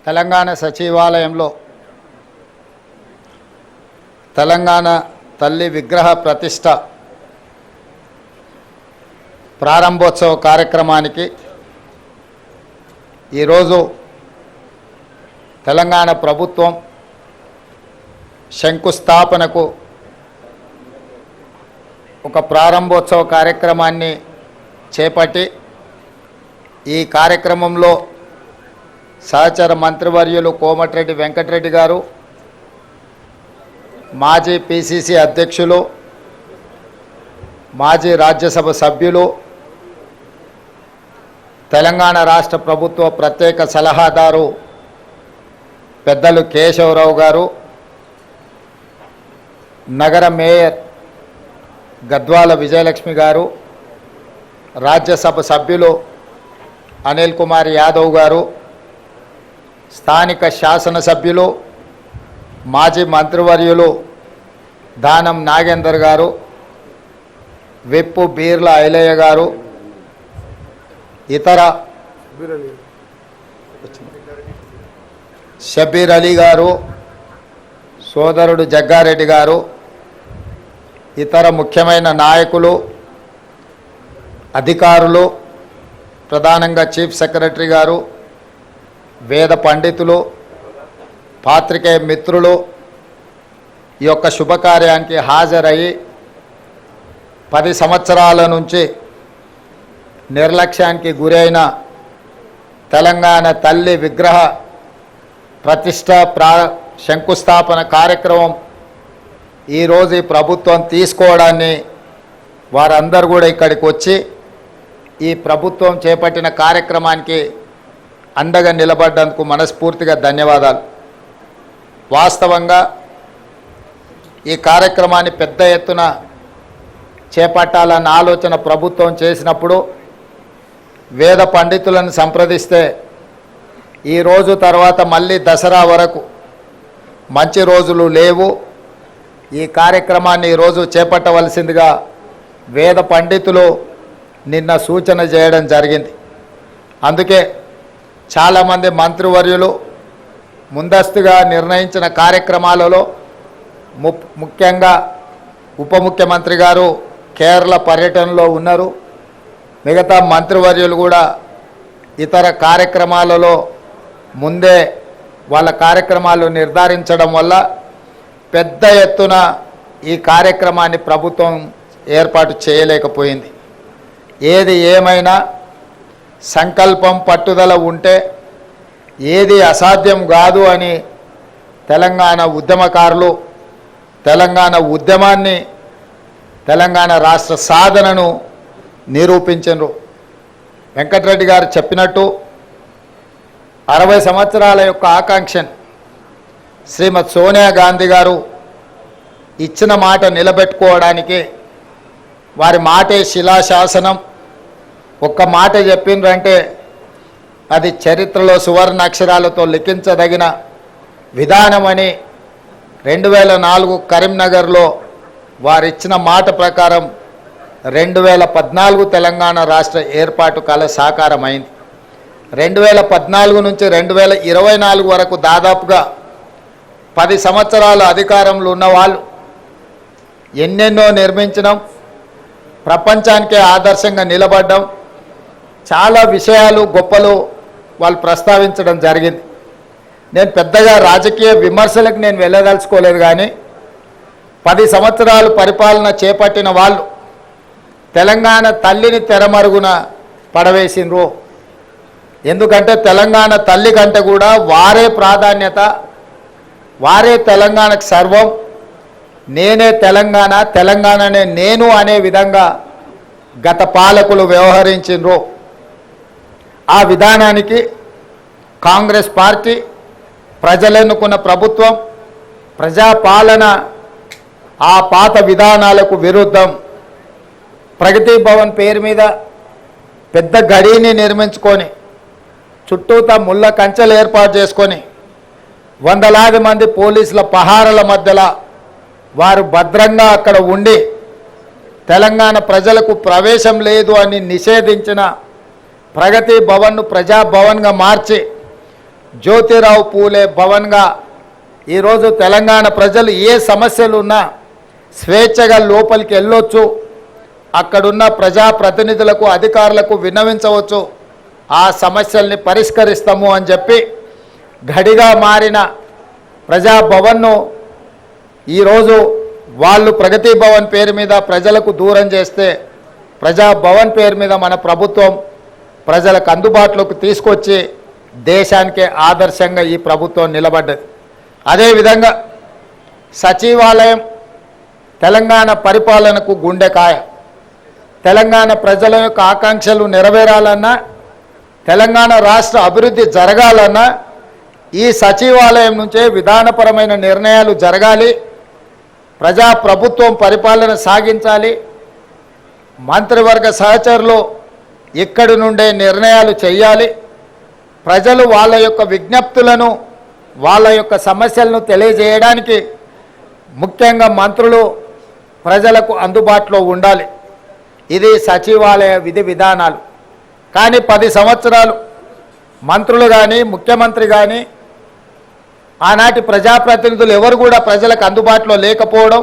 తెలంగాణ సచివాలయంలో తెలంగాణ తల్లి విగ్రహ ప్రతిష్ట ప్రారంభోత్సవ కార్యక్రమానికి ఈరోజు తెలంగాణ ప్రభుత్వం శంకుస్థాపనకు ఒక ప్రారంభోత్సవ కార్యక్రమాన్ని చేపట్టి ఈ కార్యక్రమంలో సహచర మంత్రివర్యులు కోమటిరెడ్డి వెంకటరెడ్డి గారు, మాజీ పిసిసి అధ్యక్షులు, మాజీ రాజ్యసభ సభ్యులు, తెలంగాణ రాష్ట్ర ప్రభుత్వ ప్రత్యేక సలహాదారు పెద్దలు కేశవరావు గారు, నగర మేయర్ గద్వాల విజయలక్ష్మి గారు, రాజ్యసభ సభ్యులు అనిల్ కుమార్ యాదవ్ గారు, స్థానిక శాసనసభ్యులు మాజీ మంత్రివర్యులు దానం నాగేందర్ గారు, విప్పు బీర్ల ఐలయ్య గారు, ఇతర షబీర్ అలీ గారు, సోదరుడు జగ్గారెడ్డి గారు, ఇతర ముఖ్యమైన నాయకులు, అధికారులు, ప్రధానంగా చీఫ్ సెక్రటరీ గారు, వేద పండితులు, పాత్రికేయ మిత్రులు ఈ యొక్క శుభకార్యానికి హాజరయ్యి 10 సంవత్సరాల నుంచి నిర్లక్ష్యానికి గురైన తెలంగాణ తల్లి విగ్రహ ప్రతిష్ట శంకుస్థాపన కార్యక్రమం ఈరోజు ఈ ప్రభుత్వం తీసుకోవడాన్ని వారందరూ కూడా ఇక్కడికి వచ్చి ఈ ప్రభుత్వం చేపట్టిన కార్యక్రమానికి అండగా నిలబడ్డందుకు మనస్ఫూర్తిగా ధన్యవాదాలు. వాస్తవంగా ఈ కార్యక్రమాన్ని పెద్ద ఎత్తున చేపట్టాలన్న ఆలోచన ప్రభుత్వం చేసినప్పుడు వేద పండితులను సంప్రదిస్తే ఈ రోజు తర్వాత మళ్ళీ దసరా వరకు మంచి రోజులు లేవు, ఈ కార్యక్రమాన్ని ఈరోజు చేపట్టవలసిందిగా వేద పండితులు నిన్న సూచన చేయడం జరిగింది. అందుకే చాలామంది మంత్రివర్యులు ముందస్తుగా నిర్ణయించిన కార్యక్రమాలలో ముఖ్యంగా ఉప ముఖ్యమంత్రి గారు కేరళ పర్యటనలో ఉన్నారు. మిగతా మంత్రివర్యులు కూడా ఇతర కార్యక్రమాలలో ముందే వాళ్ళ కార్యక్రమాలు నిర్ధారించడం వల్ల పెద్ద ఎత్తున ఈ కార్యక్రమాన్ని ప్రభుత్వం ఏర్పాటు చేయలేకపోయింది. ఏది ఏమైనా సంకల్పం పట్టుదల ఉంటే ఏది అసాధ్యం కాదు అని తెలంగాణ ఉద్యమకారులు తెలంగాణ ఉద్యమాన్ని, తెలంగాణ రాష్ట్ర సాధనను నిరూపించారు. వెంకటరెడ్డి గారు చెప్పినట్టు 60 సంవత్సరాల యొక్క ఆకాంక్ష శ్రీమతి సోనియా గాంధీ గారు ఇచ్చిన మాట నిలబెట్టుకోవడానికి వారి మాటే శిలాశాసనం. ఒక్క మాట చెప్పిండ్రంటే అది చరిత్రలో సువర్ణ అక్షరాలతో లిఖించదగిన విధానమని 2004 కరీంనగర్లో వారిచ్చిన మాట ప్రకారం 2014 తెలంగాణ రాష్ట్ర ఏర్పాటు కల సాకారమైంది. 2014 నుంచి 2024 వరకు దాదాపుగా 10 సంవత్సరాల అధికారంలో ఉన్నవాళ్ళు ఎన్నెన్నో నిర్మించడం, ప్రపంచానికే ఆదర్శంగా నిలబడ్డం, చాలా విషయాలు గొప్పలు వాళ్ళు ప్రస్తావించడం జరిగింది. నేను పెద్దగా రాజకీయ విమర్శలకు నేను వెళ్ళదలుచుకోలేదు, కానీ 10 సంవత్సరాలు పరిపాలన చేపట్టిన వాళ్ళు తెలంగాణ తల్లిని తెరమరుగున పడవేసిండ్రు. ఎందుకంటే తెలంగాణ తల్లి కంటే కూడా వారే ప్రాధాన్యత, వారే తెలంగాణకు సర్వం, నేనే తెలంగాణ, తెలంగాణనే నేను అనే విధంగా గత పాలకులు వ్యవహరించిండ్రు. ఆ విధానానికి కాంగ్రెస్ పార్టీ, ప్రజలెన్నుకున్న ప్రభుత్వం, ప్రజాపాలన ఆ పాత విధానాలకు విరుద్ధం ప్రగతి భవన్ పేరు మీద పెద్ద గడిని నిర్మించుకొని చుట్టూతా ముళ్ళ కంచెలు ఏర్పాటు చేసుకొని వందలాది మంది పోలీసుల పహారాల మధ్యలో వారు భద్రంగా అక్కడ ఉండి తెలంగాణ ప్రజలకు ప్రవేశం లేదు అని నిషేధించిన ప్రగతి భవన్ను ప్రజాభవన్గా మార్చి జ్యోతిరావు పూలే భవన్గా ఈరోజు తెలంగాణ ప్రజలు ఏ సమస్యలు ఉన్నా స్వేచ్ఛగా లోపలికి వెళ్ళొచ్చు, అక్కడున్న ప్రజాప్రతినిధులకు అధికారులకు విన్నవించవచ్చు, ఆ సమస్యల్ని పరిష్కరిస్తాము అని చెప్పి గడిగా మారిన ప్రజాభవన్ను ఈరోజు వాళ్ళు ప్రగతి భవన్ పేరు మీద ప్రజలకు దూరం చేస్తే ప్రజాభవన్ పేరు మీద మన ప్రభుత్వం ప్రజలకు అందుబాటులోకి తీసుకొచ్చి దేశానికే ఆదర్శంగా ఈ ప్రభుత్వం నిలబడ్డది. అదేవిధంగా సచివాలయం తెలంగాణ పరిపాలనకు గుండెకాయ. తెలంగాణ ప్రజల యొక్క ఆకాంక్షలు నెరవేరాలన్నా, తెలంగాణ రాష్ట్ర అభివృద్ధి జరగాలన్నా ఈ సచివాలయం నుంచే విధానపరమైన నిర్ణయాలు జరగాలి, ప్రజాప్రభుత్వం పరిపాలన సాగించాలి, మంత్రివర్గ సహచరులు ఇక్కడి నుండే నిర్ణయాలు చేయాలి, ప్రజలు వాళ్ళ యొక్క విజ్ఞప్తులను వాళ్ళ యొక్క సమస్యలను తెలియజేయడానికి ముఖ్యంగా మంత్రులు ప్రజలకు అందుబాటులో ఉండాలి. ఇది సచివాలయ విధి విధానాలు. కానీ 10 సంవత్సరాలు మంత్రులు కానీ ముఖ్యమంత్రి కానీ ఆనాటి ప్రజాప్రతినిధులు ఎవరు కూడా ప్రజలకు అందుబాటులో లేకపోవడం,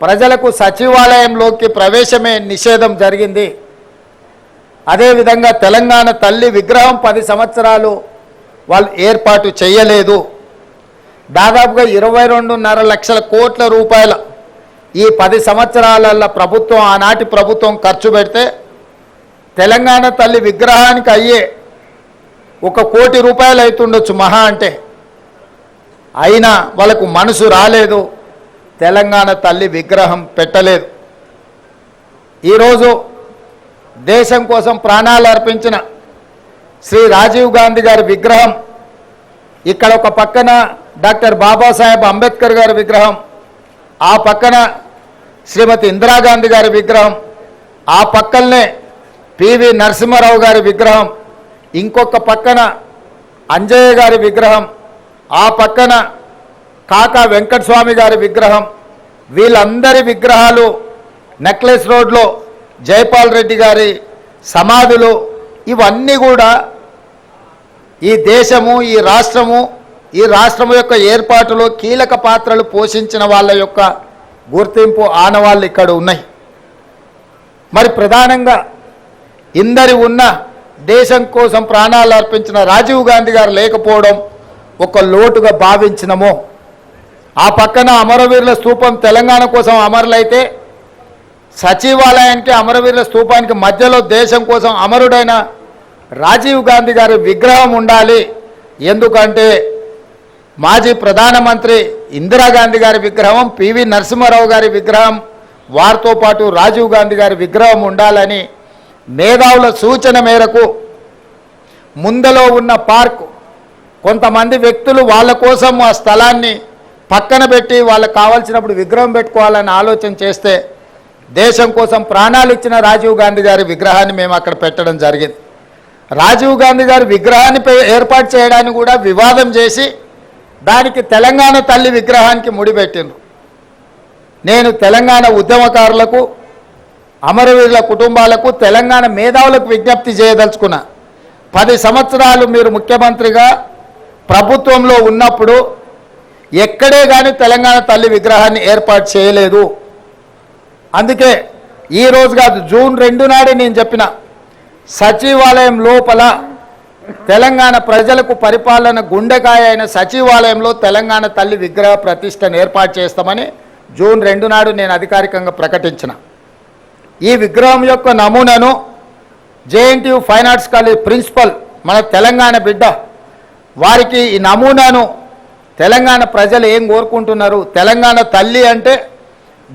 ప్రజలకు సచివాలయంలోకి ప్రవేశమే నిషేధం జరిగింది. అదేవిధంగా తెలంగాణ తల్లి విగ్రహం 10 సంవత్సరాలు వాళ్ళు ఏర్పాటు చేయలేదు. దాదాపుగా 22.5 లక్షల కోట్ల రూపాయల ఈ 10 సంవత్సరాల ప్రభుత్వం ఆనాటి ప్రభుత్వం ఖర్చు పెడితే తెలంగాణ తల్లి విగ్రహానికి అయ్యే 1 కోటి రూపాయలు అవుతుండొచ్చు మహా అంటే. అయినా వాళ్ళకు మనసు రాలేదు, తెలంగాణ తల్లి విగ్రహం పెట్టలేదు. ఈరోజు దేశం కోసం ప్రాణాలు అర్పించిన శ్రీ రాజీవ్ గాంధీ గారి విగ్రహం ఇక్కడ ఒక పక్కన డాక్టర్ బాబాసాహెబ్ అంబేద్కర్ గారి విగ్రహం, ఆ పక్కన శ్రీమతి ఇందిరాగాంధీ గారి విగ్రహం, ఆ పక్కనే పివి నరసింహారావు గారి విగ్రహం, ఇంకొక పక్కన అంజయ్య గారి విగ్రహం, ఆ పక్కన కాకా వెంకటస్వామి గారి విగ్రహం, వీళ్ళందరి విగ్రహాలు నెక్లెస్ రోడ్లో జైపాల్ రెడ్డి గారి సమాధులు, ఇవన్నీ కూడా ఈ దేశము ఈ రాష్ట్రము యొక్క ఏర్పాటులో కీలక పాత్రలు పోషించిన వాళ్ళ యొక్క గుర్తింపు ఆనవాళ్ళు ఇక్కడ ఉన్నాయి. మరి ప్రధానంగా ఇందరి ఉన్న దేశం కోసం ప్రాణాలు అర్పించిన రాజీవ్ గాంధీ గారు లేకపోవడం ఒక లోటుగా భావించినము. ఆ పక్కన అమరవీరుల స్తూపం తెలంగాణ కోసం అమరులైతే సచివాలయానికి అమరవీరుల స్తూపానికి మధ్యలో దేశం కోసం అమరుడైన రాజీవ్ గాంధీ గారి విగ్రహం ఉండాలి. ఎందుకంటే మాజీ ప్రధానమంత్రి ఇందిరాగాంధీ గారి విగ్రహం, పివి నరసింహారావు గారి విగ్రహం, వారితో పాటు రాజీవ్ గాంధీ గారి విగ్రహం ఉండాలని మేధావుల సూచన మేరకు ముందలో ఉన్న పార్కు కొంతమంది వ్యక్తులు వాళ్ళ కోసం ఆ స్థలాన్ని పక్కన పెట్టి వాళ్ళకు కావాల్సినప్పుడు విగ్రహం పెట్టుకోవాలని ఆలోచన చేస్తే దేశం కోసం ప్రాణాలు ఇచ్చిన రాజీవ్ గాంధీ గారి విగ్రహాన్ని మేము అక్కడ పెట్టడం జరిగింది. రాజీవ్ గాంధీ గారి విగ్రహాన్ని ఏర్పాటు చేయడానికి కూడా వివాదం చేసి దానికి తెలంగాణ తల్లి విగ్రహానికి ముడిపెట్టిండ్రు. నేను తెలంగాణ ఉద్యమకారులకు, అమరవీరుల కుటుంబాలకు, తెలంగాణ మేధావులకు విజ్ఞప్తి చేయదలుచుకున్నా. 10 సంవత్సరాలు మీరు ముఖ్యమంత్రిగా ప్రభుత్వంలో ఉన్నప్పుడు ఎక్కడే కానీ తెలంగాణ తల్లి విగ్రహాన్ని ఏర్పాటు చేయలేదు. అందుకే ఈరోజు కాదు, జూన్ 2 నాడే నేను చెప్పిన సచివాలయం లోపల తెలంగాణ ప్రజలకు పరిపాలన గుండెకాయ అయిన సచివాలయంలో తెలంగాణ తల్లి విగ్రహ ప్రతిష్టను ఏర్పాటు చేస్తామని జూన్ 2 నాడు నేను అధికారికంగా ప్రకటించిన. ఈ విగ్రహం యొక్క నమూనాను JNTU fine arts college principal మన తెలంగాణ బిడ్డ వారికి ఈ నమూనాను తెలంగాణ ప్రజలు ఏం కోరుకుంటున్నారు, తెలంగాణ తల్లి అంటే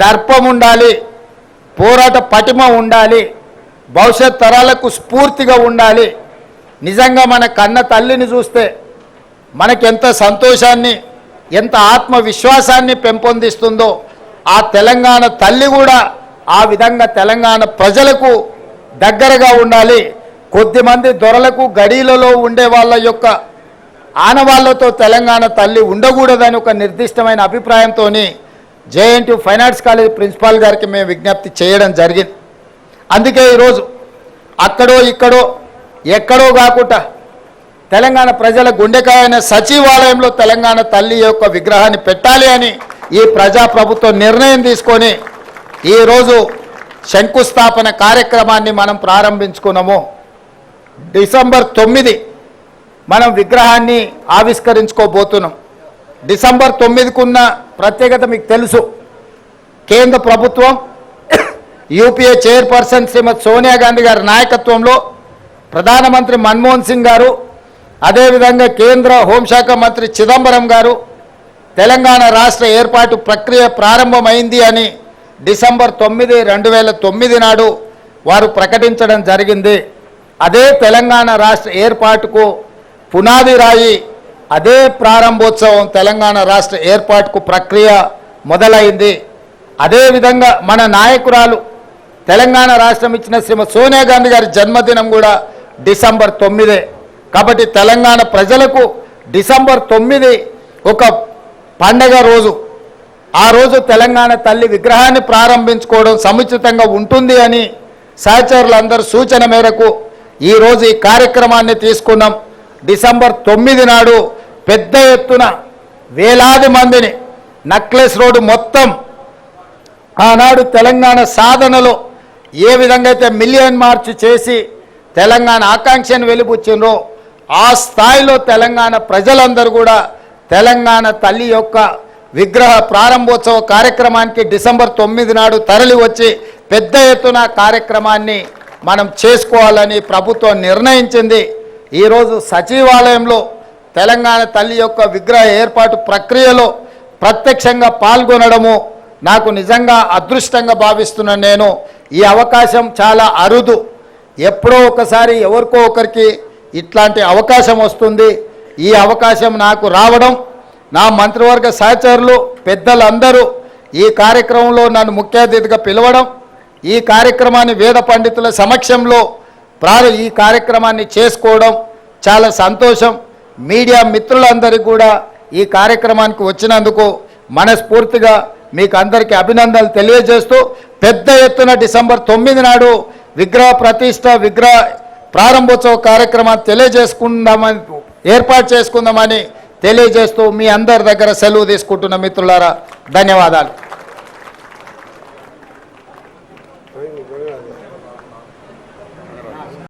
దర్పం ఉండాలి, పోరాట పటిమ ఉండాలి, భవిష్యత్ తరాలకు స్ఫూర్తిగా ఉండాలి. నిజంగా మన కన్న తల్లిని చూస్తే మనకెంత సంతోషాన్ని, ఎంత ఆత్మవిశ్వాసాన్ని పెంపొందిస్తుందో ఆ తెలంగాణ తల్లి కూడా ఆ విధంగా తెలంగాణ ప్రజలకు దగ్గరగా ఉండాలి. కొద్దిమంది దొరలకు గడీలలో ఉండే వాళ్ళ యొక్క ఆనవాళ్లతో తెలంగాణ తల్లి ఉండకూడదని ఒక నిర్దిష్టమైన అభిప్రాయంతో JNTU fine arts college principal గారికి మేము విజ్ఞప్తి చేయడం జరిగింది. అందుకే ఈరోజు అక్కడో ఇక్కడో ఎక్కడో కాకుండా తెలంగాణ ప్రజల గుండెకాయన సచివాలయంలో తెలంగాణ తల్లి యొక్క విగ్రహాన్ని పెట్టాలి అని ఈ ప్రజాప్రభుత్వం నిర్ణయం తీసుకొని ఈరోజు శంకుస్థాపన కార్యక్రమాన్ని మనం ప్రారంభించుకున్నాము. డిసెంబర్ 9 మనం విగ్రహాన్ని ఆవిష్కరించుకోబోతున్నాం. డిసెంబర్ 9కు ఉన్న ప్రత్యేకత మీకు తెలుసు. కేంద్ర ప్రభుత్వం యూపీఏ చైర్పర్సన్ శ్రీమతి సోనియా గాంధీ గారి నాయకత్వంలో ప్రధానమంత్రి మన్మోహన్ సింగ్ గారు, అదేవిధంగా కేంద్ర హోంశాఖ మంత్రి చిదంబరం గారు తెలంగాణ రాష్ట్ర ఏర్పాటు ప్రక్రియ ప్రారంభమైంది అని డిసెంబర్ 9, 2009 నాడు వారు ప్రకటించడం జరిగింది. అదే తెలంగాణ రాష్ట్ర ఏర్పాటుకు పునాది రాయి, అదే ప్రారంభోత్సవం తెలంగాణ రాష్ట్ర ఏర్పాటుకు ప్రక్రియ మొదలైంది. అదేవిధంగా మన నాయకురాలు తెలంగాణ రాష్ట్రం ఇచ్చిన శ్రీమతి సోనియా గాంధీ గారి జన్మదినం కూడా డిసెంబర్ 9. కాబట్టి తెలంగాణ ప్రజలకు డిసెంబర్ 9 ఒక పండగ రోజు. ఆ రోజు తెలంగాణ తల్లి విగ్రహాన్ని ప్రారంభించుకోవడం సముచితంగా ఉంటుంది అని సహచరులందరూ సూచన మేరకు ఈరోజు ఈ కార్యక్రమాన్ని తీసుకున్నాం. డిసెంబర్ 9 నాడు పెద్ద ఎత్తున వేలాది మందిని నక్లెస్ రోడ్డు మొత్తం ఆనాడు తెలంగాణ సాధనలో ఏ విధంగా అయితే మిలియన్ మార్చ్ చేసి తెలంగాణ ఆకాంక్షను వెలిబుచ్చిండ్రో ఆ స్థాయిలో తెలంగాణ ప్రజలందరూ కూడా తెలంగాణ తల్లి యొక్క విగ్రహ ప్రారంభోత్సవ కార్యక్రమానికి డిసెంబర్ 9 నాడు తరలి వచ్చి పెద్ద ఎత్తున కార్యక్రమాన్ని మనం చేసుకోవాలని ప్రభుత్వం నిర్ణయించింది. ఈరోజు సచివాలయంలో తెలంగాణ తల్లి యొక్క విగ్రహ ఏర్పాటు ప్రక్రియలో ప్రత్యక్షంగా పాల్గొనడము నాకు నిజంగా అదృష్టంగా భావిస్తున్నాను. నేను ఈ అవకాశం చాలా అరుదు. ఎప్పుడో ఒకసారి ఎవరికో ఒకరికి ఇట్లాంటి అవకాశం వస్తుంది. ఈ అవకాశం నాకు రావడం, నా మంత్రివర్గ సహచరులు పెద్దలందరూ ఈ కార్యక్రమంలో నన్ను ముఖ్య అతిథిగా పిలవడం, ఈ కార్యక్రమాన్ని వేద పండితుల సమక్షంలో ఈ కార్యక్రమాన్ని చేసుకోవడం చాలా సంతోషం. మీడియా మిత్రులందరికీ కూడా ఈ కార్యక్రమానికి వచ్చినందుకు మనస్ఫూర్తిగా మీకు అందరికీ అభినందనలు తెలియజేస్తూ పెద్ద ఎత్తున డిసెంబర్ 9 నాడు విగ్రహ ప్రతిష్ట, విగ్రహ ప్రారంభోత్సవ కార్యక్రమాన్ని ఏర్పాటు చేసుకుందామని తెలియజేస్తూ మీ అందరి దగ్గర సెలవు తీసుకుంటున్న మిత్రులారా ధన్యవాదాలు.